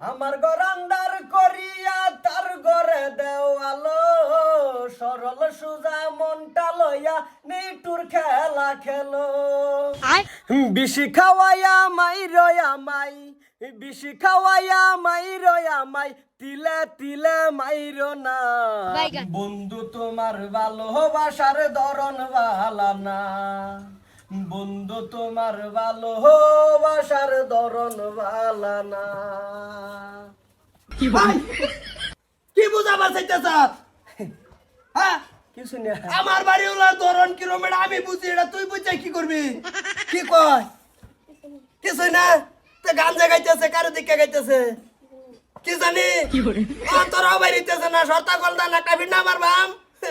আমার ঘর আন্দার করিয়া তার ঘরে দেওয়ালো সরল সুজা মনটা লইয়া নিটুর খেলা খেলো বিশি খাওয়াইয়া মাই রয়া মাই বিশি খাওয়াইয়া মাই রয়া মাই তিলে তিলে মাইরো না বন্ধু তোমার ভালোবাসার ধরন ভালা না বন্ধু তোমার ভালোবাসার ধরন ভালা না কি বুঝাবার চাইতেছ? হ্যাঁ, কিছু না আমার বাড়ি ওলার ধরন কিরম এটা আমি বুঝি, এটা তুই বুঝাই কি করবি? কি কয়? কিছু না, তো গান গাইতেছে, কারো দিকে গাইতেছে কি জানি। তোরা বাড়িতেছে না, সর্তা কলদা না কাবির না আমার বাম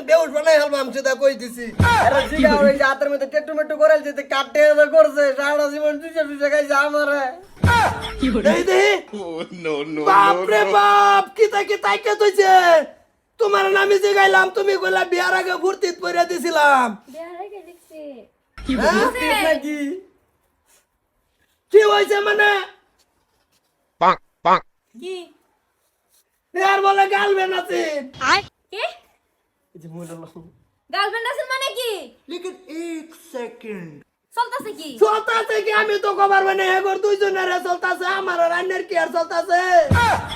বেউস বানাই হলবাম, সেটা কই দিছি। আরে জিগা ওই যে হাতের মধ্যে টেটু মেটু করাল যেতে কাটে করছে সারা জীবন দুইটা দুইটা গাইছে আমারে দেই দেই বাপ রে বাপ, কিতা কি তাইকে তুইছে? তোমার নামে যে গাইলাম, তুমি কইলা বিয়ার আগে ফুর্তিত পড়ে দিছিলাম। হ্যাঁ, নাকি কি হইছে মানে? কি বিয়ার বলে গার্লফ্রেন্ড আছে। কি এই যে মনে হলো গার্লফ্রেন্ড আছে মানে কি? লেকিন এক সেকেন্ড চলতেছে কি? চলতাছে কি? আমি তো খবর মানে এগর দুইজনের চলতাছে, আমার রান্নার কি আর চলতাছে?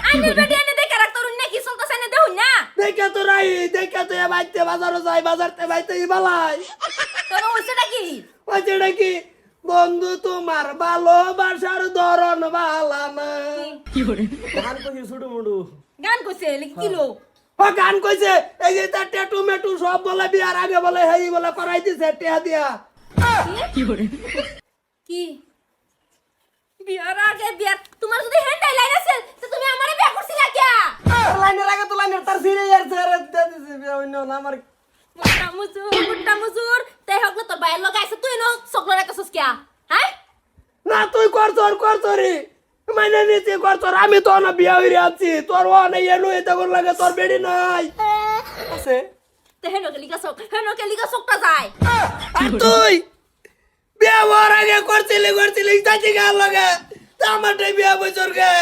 আইনের বেটি এনে দেখে রাখ তোর নাকি চলতেছে না দেখুন না দেখে তো রাই, দেখে তো বাইতে বাজারও যাই, বাজারতে বাইতে বালাই। তোর ওইটা কি? ওই যেটা কি বন্ধু তোমার ভালোবাসার ধরন ভালা না। গান কই ছোট মুডু গান কইছে লিখি কিলো ও গান কইছে, এই যে তার ট্যাটু মেটু সব বলে বিয়ার আগে বলে হেই বলে করাই দিছে টিয়া দিয়া। কি বিয়ার আগে বিয়ার তোমার যদি হ্যান্ডাই লাইন আছে তো তুমি আমারে বিয়া করছিলা কিয়া? লাইনের আগে তো লাইনের তার সিরে আর ছেড়ে দিছে অন্য না আমার মুট্টা মুজুর তাই হোক না তোর বাইর লগাইছে তুই নো সকল রাখছস কিয়া? হ্যাঁ না তুই কর তোরি মানে নিচে কর, আমি তো না বিয়া হইরে আছি, তোর ও নাই এনো এটা কর লাগে, তোর বেডি নাই আছে তে হেনো কে লিগা সকটা যায় আর তুই বিয়া হওয়ার আগে করছিলি চাচি গাল লাগে, তা আমারটাই বিয়া বছর গে।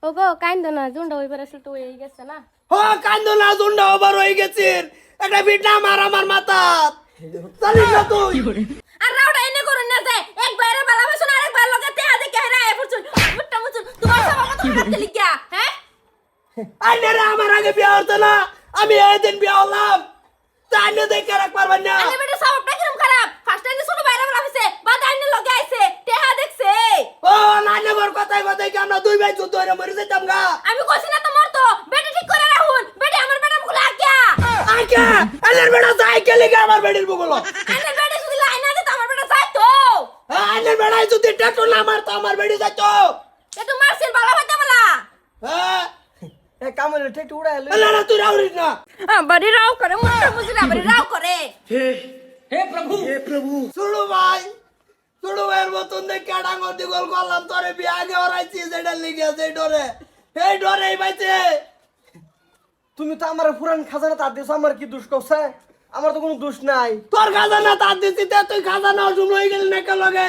ওগো কাইন্দ না জুন্ডা ওই পারে তো হয়ে গেছে না ও কান্দো না, জুন্ডা ওভার হয়ে গেছিস, একটা বিটা আমার মাথা জানিস না তুই? আর রাউডা এনে করুন না যে এক বাইরে বালা বসুন আরেক বাইরে লগে তে আদে কইরা এ ফুচুন মুট্টা মুচুন তোমার সব আমার তো হাতে লিগা হ্যাঁ আইনে রে আমার আগে বিয়া হতো না, আমি এদিন বিয়া হলাম, তা আইনে দেখে রাখ পারবেন না। আরে বেটা সবটা কিরম খারাপ ফার্স্ট টাইম শুনো বাইরে বালা হইছে বাদ আইনে লগে আইছে টেহা দেখছে ও নাইনে বর কথাই কি আমরা দুই ভাই যুদ্ধ হইরে মরে যেতাম গা। আমি কইছি না তোমার তো বেটা ঠিক করে রাখুন বেটা আমার বেটা মুখলা কিয়া আকে আইনের বেটা যাই কে লিগা আমার বেডির বগলো, আইনে বেটা যদি লাইন না দে তো আমার বেটা যাই তো আইনের বেড়াই যদি ট্যাটু না মারতো আমার বেডি যাইতো। এ তো মারছিল বালা হইতে বলা হ্যাঁ এ কামলে ঠেট উড়াইলো না তুই রাউরিস না। বাড়ি রাও করে মুট্টা মুজুরা বাড়ি রাও করে হে প্রভু শুরু ভাইয়ের মতন দেখে ডাঙর দিগল করলাম, তোরে বিয়ে আগে ওরাইছি যেটা লিখে আছে এই ডরে এই বাইছে। তুমি তো আমার পুরান খাজানা তার দিছো আমার কি দোষ করছে আমার তো কোনো দোষ নাই তোর খাজানা তার দিছি তে তুই খাজানা অসুম হয়ে গেলি না কে লগে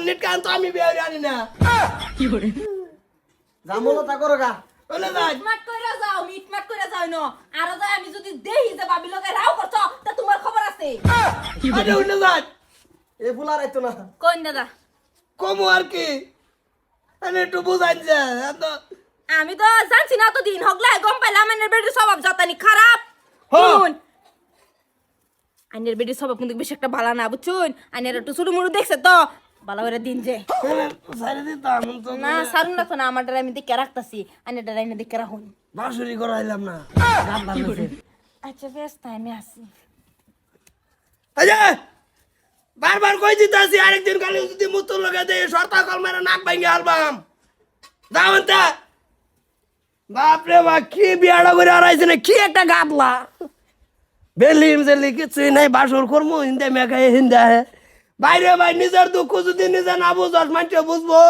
নিটকা তো আমি বিয়ে আনি না। জামলো তা করো গা বলে যাই মিটমাট করে যাও ন আর যাই আমি যদি দেহি যে ভাবি লগে রাও করছ তা তোমার খবর আছে আরে উঠে যাই এ ফুলার আইতো না কোন দাদা কমু আর কি আমি একটু বুঝাই যে এত আমি তো জানছি না তো দিন হগলা গম পাইলাম আইনের বেটির স্বভাব জাতানি খারাপ হ্যাঁ। শুন আইনের বেটির স্বভাব কিন্তু বেশি একটা ভালো না বুঝছুন আইনের একটু ছোট মুড়ু দেখছে তো ভালো করে দিন যে সারি দিতাম তো না সারুন রাখো না আমার দ্বারা আমি দেখে রাখতাছি আইনের দ্বারা এনে দেখে রাখুন বাঁশুরি করাইলাম না। আচ্ছা বেশ তাই আমি আসি আচ্ছা বারবার কই দিতাছি, আরেকদিন কালে যদি মুতুর লগে দে সরতা কল মেরে নাক ভাঙে আলবাম দাওনটা। বাপ রে বাপ কি বিয়াড়া করে আড়াইছে না, কি একটা গাবলা বেলিম জেলি কিছুই নাই, বাসর কর্ম হিন্দে মেঘায় হিন্দে বাইরে ভাই নিজের দুঃখ যদি নিজে না বুঝস মানুষ বুঝবো।